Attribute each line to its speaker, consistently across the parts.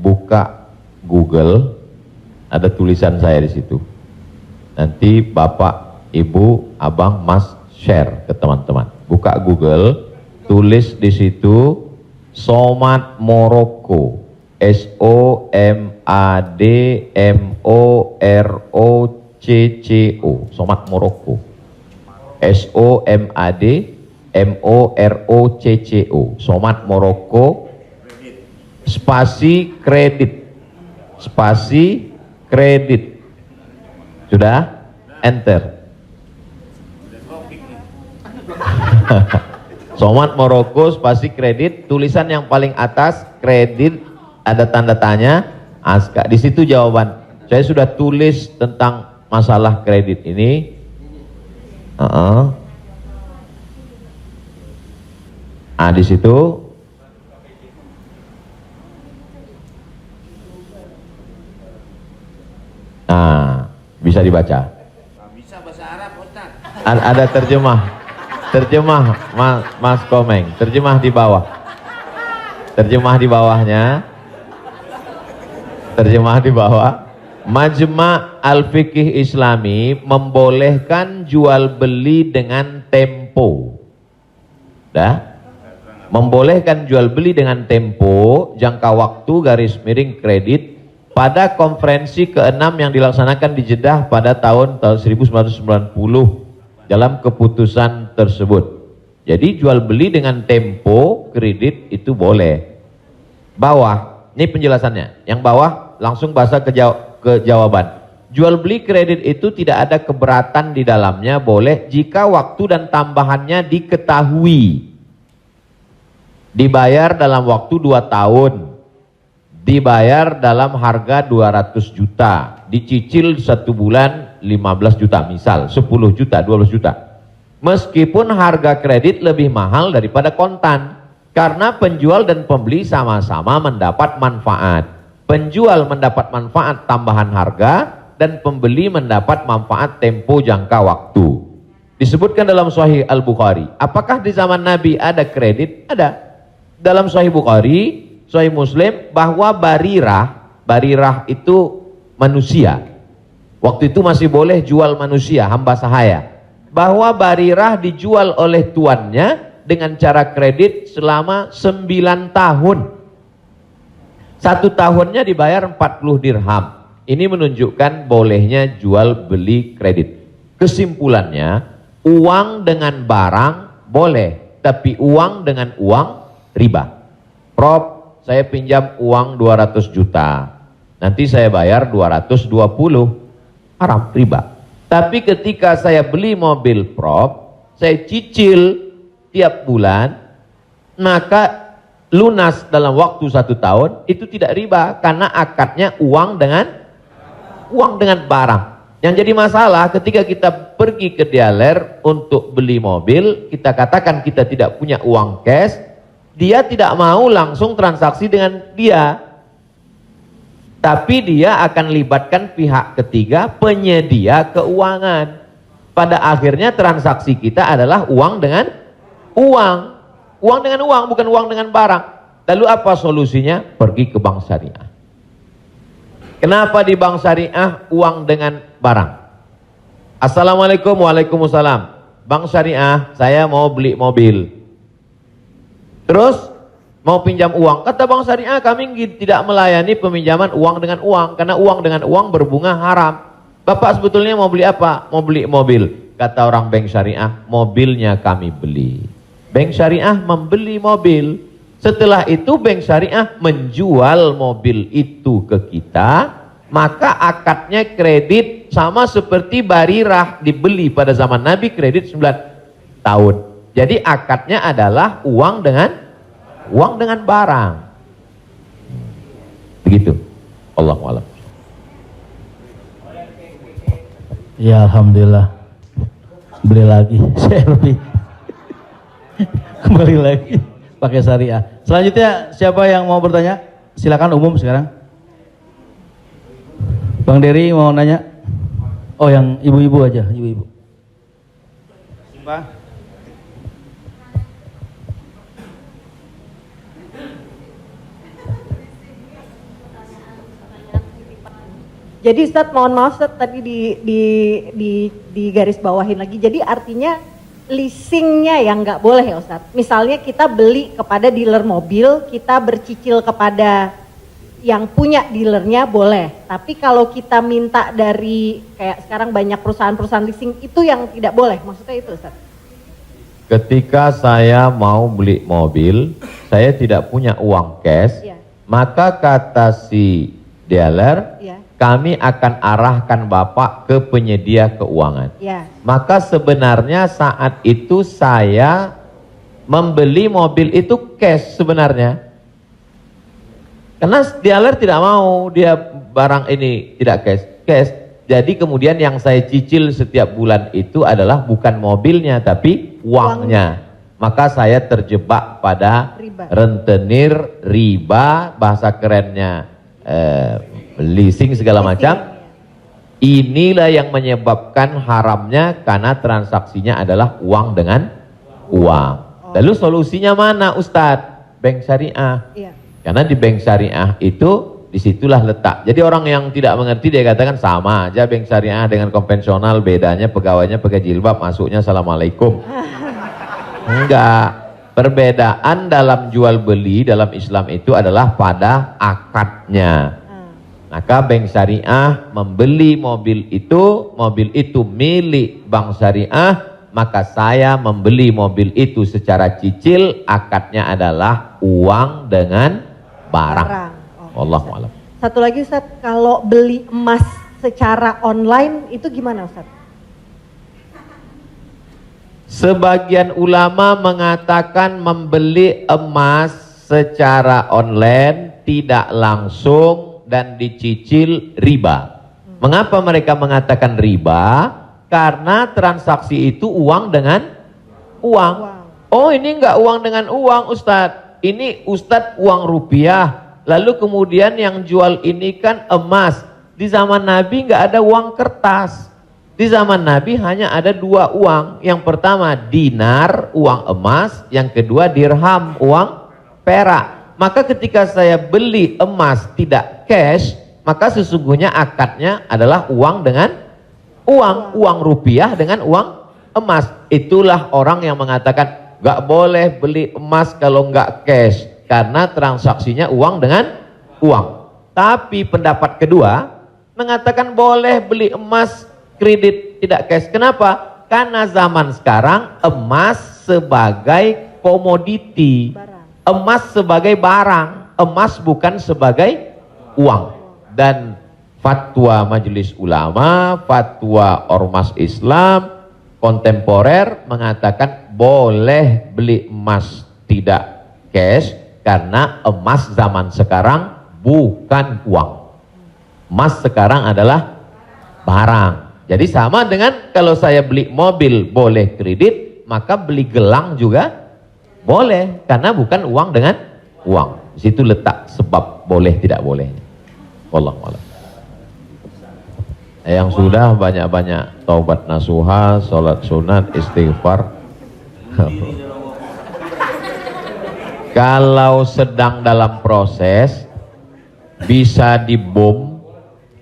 Speaker 1: buka Google, ada tulisan saya di situ. Nanti Bapak, Ibu, Abang, Mas share ke teman-teman. Buka Google, tulis di situ Somad Morocco, SOMADMOROCCO, Somad Morocco, SOMADMOROCCO, Somad Morocco, spasi kredit, sudah? Enter. Somad Morocco spasi kredit, tulisan yang paling atas kredit, ada tanda tanya, Aska. Di situ jawaban. Saya sudah tulis tentang masalah kredit ini. Di situ. Bisa dibaca.
Speaker 2: Bisa bahasa Arab, Ustaz.
Speaker 1: Ada terjemah Mas Komeng, terjemah di bawah. Terjemah di bawah. Majma' Al-Fiqih Islami membolehkan jual beli dengan tempo. Membolehkan jual beli dengan tempo, jangka waktu, garis miring kredit, pada konferensi ke-6 yang dilaksanakan di Jeddah pada tahun 1990 dalam keputusan tersebut. Jadi jual beli dengan tempo kredit itu boleh. Bawah, ini penjelasannya. Yang bawah langsung bahasa ke jawaban. Jual beli kredit itu tidak ada keberatan di dalamnya, boleh jika waktu dan tambahannya diketahui. Dibayar dalam waktu 2 tahun. Dibayar dalam harga 200 juta, dicicil 1 bulan 15 juta, misal 10 juta, 12 juta. Meskipun harga kredit lebih mahal daripada kontan, karena penjual dan pembeli sama-sama mendapat manfaat. Penjual mendapat manfaat tambahan harga, dan pembeli mendapat manfaat tempo jangka waktu. Disebutkan dalam Sahih Al-Bukhari. Apakah di zaman Nabi ada kredit? Ada. Dalam Sahih Bukhari, Sahih Muslim, bahwa barirah itu manusia. Waktu itu masih boleh jual manusia, hamba sahaya. Bahwa barirah dijual oleh tuannya dengan cara kredit selama 9 tahun. 1 tahunnya dibayar 40 dirham. Ini menunjukkan bolehnya jual beli kredit. Kesimpulannya, uang dengan barang boleh, tapi uang dengan uang riba. Prof, saya pinjam uang 200 juta, nanti saya bayar 220, haram, riba. Tapi ketika saya beli mobil, Prof, saya cicil tiap bulan, maka lunas dalam waktu 1 tahun, itu tidak riba, karena akadnya uang dengan barang. Yang jadi masalah ketika kita pergi ke dealer untuk beli mobil, kita katakan kita tidak punya uang cash, dia tidak mau langsung transaksi dengan dia, tapi dia akan libatkan pihak ketiga, penyedia keuangan. Pada akhirnya transaksi kita adalah uang dengan uang, bukan uang dengan barang. Lalu apa solusinya? Pergi ke bank syariah. Kenapa di bank syariah uang dengan barang? Assalamualaikum, waalaikumsalam. Bank syariah, saya mau beli mobil. Terus mau pinjam uang, kata bank syariah, kami tidak melayani peminjaman uang dengan uang, karena uang dengan uang berbunga haram. Bapak sebetulnya mau beli apa? Mau beli mobil. Kata orang bank syariah, mobilnya kami beli. Bank syariah membeli mobil. Setelah itu bank syariah menjual mobil itu ke kita, maka akadnya kredit sama seperti barirah dibeli pada zaman Nabi, kredit 9 tahun. Jadi akadnya adalah uang dengan barang. Begitu. Allahu a'lam.
Speaker 3: Ya alhamdulillah. Beli lagi, Shelby. Kembali lagi pakai syariah. Selanjutnya siapa yang mau bertanya? Silakan umum sekarang. Bang Dery mau nanya? Oh, yang ibu-ibu aja, ibu-ibu. Pak.
Speaker 4: Jadi Ustadz, mohon maaf Ustadz, tadi di garis bawahin lagi. Jadi artinya leasingnya yang nggak boleh ya Ustadz. Misalnya kita beli kepada dealer mobil, kita bercicil kepada yang punya dealernya boleh. Tapi kalau kita minta dari kayak sekarang banyak perusahaan-perusahaan leasing itu yang tidak boleh. Maksudnya itu Ustadz.
Speaker 1: Ketika saya mau beli mobil, saya tidak punya uang cash,
Speaker 4: Iya.
Speaker 1: maka kata si dealer,
Speaker 4: Iya.
Speaker 1: kami akan arahkan Bapak ke penyedia keuangan.
Speaker 4: Ya.
Speaker 1: Maka sebenarnya saat itu saya membeli mobil itu cash sebenarnya. Karena dealer tidak mau dia barang ini tidak cash. Jadi kemudian yang saya cicil setiap bulan itu adalah bukan mobilnya tapi uangnya. Maka saya terjebak pada
Speaker 4: Riba.
Speaker 1: rentenir, riba, bahasa kerennya leasing segala macam. Inilah yang menyebabkan haramnya karena transaksinya adalah uang dengan uang. Lalu solusinya mana Ustadz? Bank syariah.
Speaker 4: Iya.
Speaker 1: Karena di bank syariah itu disitulah letak. Jadi orang yang tidak mengerti dia katakan sama aja bank syariah dengan konvensional, bedanya pegawainya pakai jilbab, masuknya assalamualaikum. Enggak. Perbedaan dalam jual beli dalam Islam itu adalah pada akadnya. Maka bank syariah membeli mobil itu milik bank syariah, maka saya membeli mobil itu secara cicil, akadnya adalah uang dengan barang.
Speaker 4: Oh,
Speaker 1: Wallahu a'lam.
Speaker 4: Satu lagi Ustadz, kalau beli emas secara online itu gimana Ustadz?
Speaker 1: Sebagian ulama mengatakan membeli emas secara online tidak langsung dan dicicil riba. Mengapa mereka mengatakan riba? Karena transaksi itu uang dengan uang. Oh, ini enggak uang dengan uang Ustadz. Ini Ustadz uang rupiah. Lalu kemudian yang jual ini kan emas. Di zaman Nabi enggak ada uang kertas. Di zaman Nabi hanya ada dua uang. Yang pertama dinar, uang emas. Yang kedua dirham, uang perak. Maka ketika saya beli emas tidak cash, maka sesungguhnya akadnya adalah uang dengan uang rupiah dengan uang emas. Itulah orang yang mengatakan gak boleh beli emas kalau gak cash, karena transaksinya uang dengan uang. Tapi pendapat kedua mengatakan boleh beli emas kredit tidak cash. Kenapa? Karena zaman sekarang emas sebagai komoditi, emas sebagai barang, emas bukan sebagai uang. Dan fatwa Majelis Ulama, fatwa Ormas Islam kontemporer mengatakan boleh beli emas tidak cash karena emas zaman sekarang bukan uang. Emas sekarang adalah barang. Jadi sama dengan kalau saya beli mobil boleh kredit, maka beli gelang juga boleh karena bukan uang dengan uang. Di situ letak sebab boleh tidak bolehnya. Wallahu a'lam. Yang sudah banyak-banyak taubat nasuha, sholat sunat, istighfar. Kalau sedang dalam proses bisa dibom,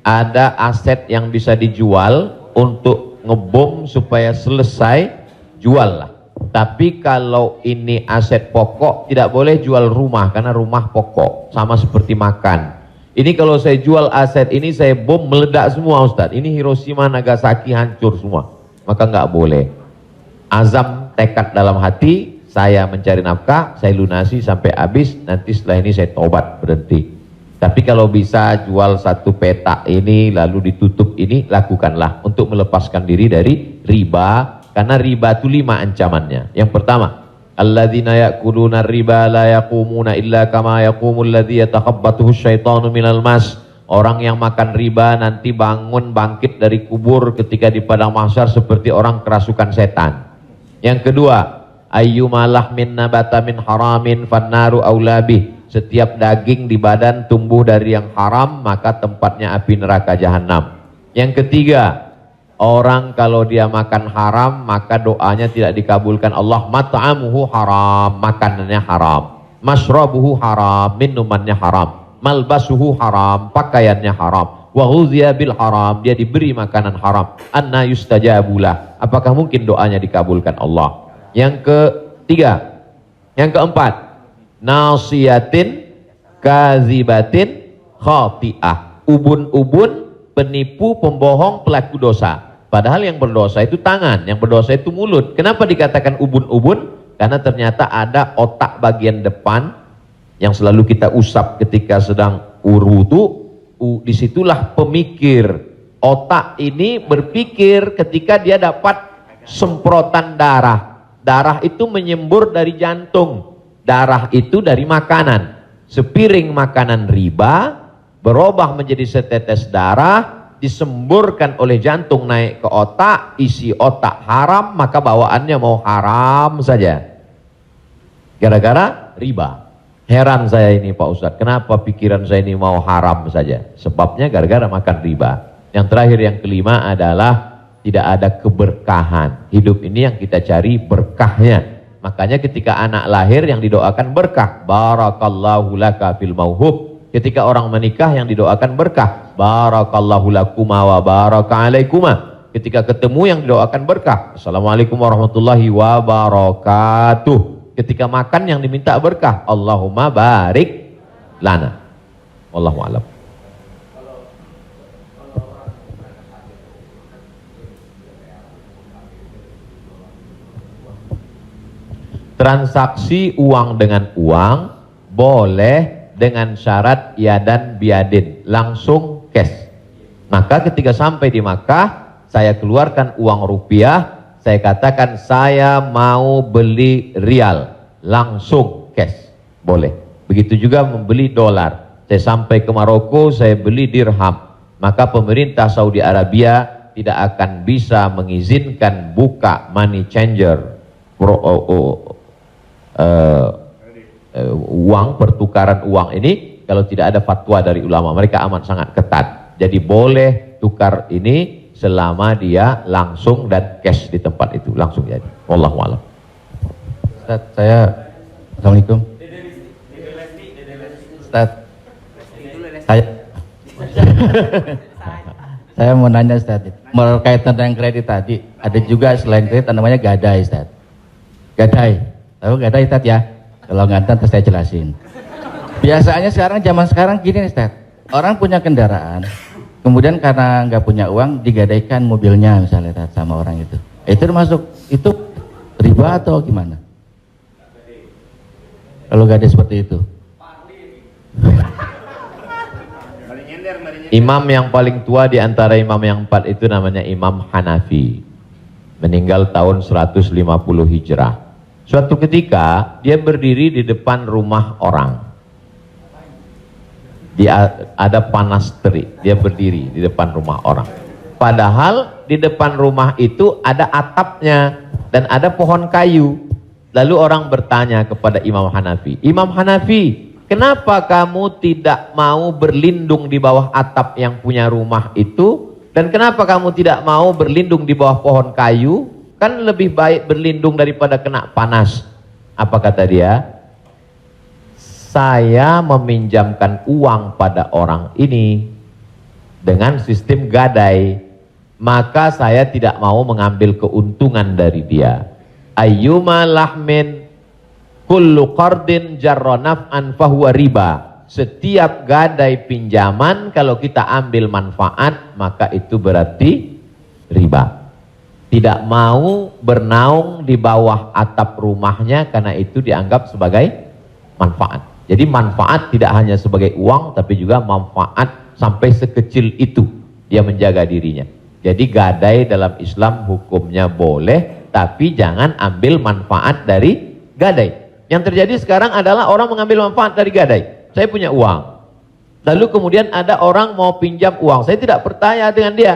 Speaker 1: ada aset yang bisa dijual untuk ngebom supaya selesai, jual lah. Tapi kalau ini aset pokok tidak boleh jual rumah karena rumah pokok, sama seperti makan. Ini kalau saya jual aset ini saya bom meledak semua Ustadz. Ini Hiroshima Nagasaki hancur semua. Maka nggak boleh. Azam tekad dalam hati, saya mencari nafkah, saya lunasi sampai habis, nanti setelah ini saya tobat berhenti. Tapi kalau bisa jual satu petak ini lalu ditutup ini, lakukanlah untuk melepaskan diri dari riba. Karena riba itu 5 ancamannya. Yang pertama, alladzina ya'kuluna riba la yaqumuna illa kama yaqumul ladzi yatakhabbathu syaitanu minal mas. Orang yang makan riba nanti bangun bangkit dari kubur ketika di padang mahsyar seperti orang kerasukan setan. Yang kedua, ayyuma lahmin nabata min haramin fannaru aula bih. Setiap daging di badan tumbuh dari yang haram, maka tempatnya api neraka jahanam. Yang ketiga, orang kalau dia makan haram, maka doanya tidak dikabulkan Allah. Mat'amuhu haram, makanannya haram. Mashrabuhu haram, minumannya haram. Malbasuhu haram, pakaiannya haram. wa ghuziya bil haram, dia diberi makanan haram, anna yustajabulah, apakah mungkin doanya dikabulkan Allah? Yang ketiga, yang keempat, nasiyatin kazibatin khati'ah, ubun-ubun, penipu, pembohong, pelaku dosa. Padahal yang berdosa itu tangan, yang berdosa itu mulut. Kenapa dikatakan ubun-ubun? Karena ternyata ada otak bagian depan yang selalu kita usap ketika sedang wudu. Disitulah pemikir. Otak ini berpikir ketika dia dapat semprotan darah. Darah itu menyembur dari jantung. Darah itu dari makanan. Sepiring makanan riba berubah menjadi setetes darah, disemburkan oleh jantung naik ke otak, isi otak haram, maka bawaannya mau haram saja. Gara-gara riba. Heran saya ini Pak Ustadz, kenapa pikiran saya ini mau haram saja? Sebabnya gara-gara makan riba. Yang terakhir, yang kelima adalah tidak ada keberkahan. Hidup ini yang kita cari berkahnya. Makanya ketika anak lahir yang didoakan berkah. Barakallahu laka fil mauhub. Ketika orang menikah yang didoakan berkah. Barakallahu lakuma wa baraka alaikuma. Ketika ketemu yang didoakan berkah. Assalamualaikum warahmatullahi wabarakatuh. Ketika makan yang diminta berkah. Allahumma barik lana. Wallahu a'lam. Transaksi uang dengan uang boleh dengan syarat yadan biadin, langsung cash. Maka ketika sampai di Makkah, saya keluarkan uang rupiah, saya katakan saya mau beli rial, langsung cash, boleh. Begitu juga membeli dolar. Saya sampai ke Maroko, saya beli dirham. Maka pemerintah Saudi Arabia tidak akan bisa mengizinkan buka money changer, uang, pertukaran uang ini kalau tidak ada fatwa dari ulama. Mereka amat sangat ketat. Jadi boleh tukar ini selama dia langsung dan cash di tempat itu, langsung jadi. Wallahu a'lam.
Speaker 3: Ustaz, saya Assalamualaikum. Ustaz, saya mau nanya Ustaz, berkaitan dengan kredit tadi, ada juga selain kredit namanya gadai Ustaz. Gadai, tahu gadai Ustaz ya? Kalau nggak tahu saya jelasin. Biasanya zaman sekarang gini Ustaz, orang punya kendaraan, kemudian karena nggak punya uang digadaikan mobilnya misalnya Ustaz, sama orang itu. Itu termasuk itu riba atau gimana? Kalau gadai seperti itu.
Speaker 1: Imam yang paling tua di antara imam yang 4 itu namanya Imam Hanafi. Meninggal tahun 150 Hijrah. Suatu ketika dia berdiri di depan rumah orang. Dia ada panas terik, dia berdiri di depan rumah orang. Padahal di depan rumah itu ada atapnya dan ada pohon kayu. Lalu orang bertanya kepada Imam Hanafi, Imam Hanafi, kenapa kamu tidak mau berlindung di bawah atap yang punya rumah itu? Dan kenapa kamu tidak mau berlindung di bawah pohon kayu? Kan lebih baik berlindung daripada kena panas. Apa kata dia? Saya meminjamkan uang pada orang ini dengan sistem gadai, maka saya tidak mau mengambil keuntungan dari dia. Ayyuma lahmin kullu qardin jarra naf'an fahuwa riba. Setiap gadai pinjaman kalau kita ambil manfaat maka itu berarti riba. Tidak mau bernaung di bawah atap rumahnya karena itu dianggap sebagai manfaat. Jadi manfaat tidak hanya sebagai uang tapi juga manfaat sampai sekecil itu dia menjaga dirinya. Jadi gadai dalam Islam hukumnya boleh tapi jangan ambil manfaat dari gadai. Yang terjadi sekarang adalah orang mengambil manfaat dari gadai. Saya punya uang. Lalu kemudian ada orang mau pinjam uang. Saya tidak percaya dengan dia.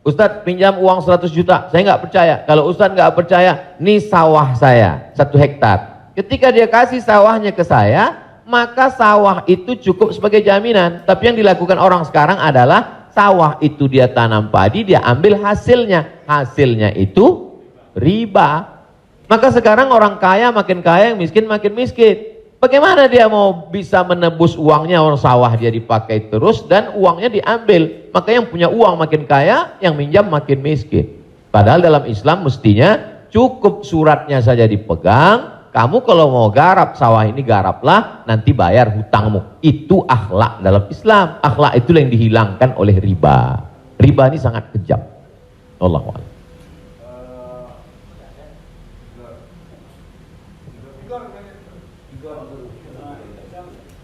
Speaker 1: Ustadz pinjam uang 100 juta, saya nggak percaya. Kalau Ustadz nggak percaya, ini sawah saya 1 hektar. Ketika dia kasih sawahnya ke saya, maka sawah itu cukup sebagai jaminan. Tapi yang dilakukan orang sekarang adalah sawah itu dia tanam padi, dia ambil hasilnya. Hasilnya itu riba. Maka sekarang orang kaya makin kaya, yang miskin makin miskin. Bagaimana dia mau bisa menebus uangnya, orang sawah dia dipakai terus dan uangnya diambil. Maka yang punya uang makin kaya, yang minjam makin miskin. Padahal dalam Islam mestinya cukup suratnya saja dipegang. Kamu kalau mau garap sawah ini garaplah, nanti bayar hutangmu. Itu akhlak dalam Islam. Akhlak itu yang dihilangkan oleh riba. Riba ini sangat kejam. Allahu a'lam.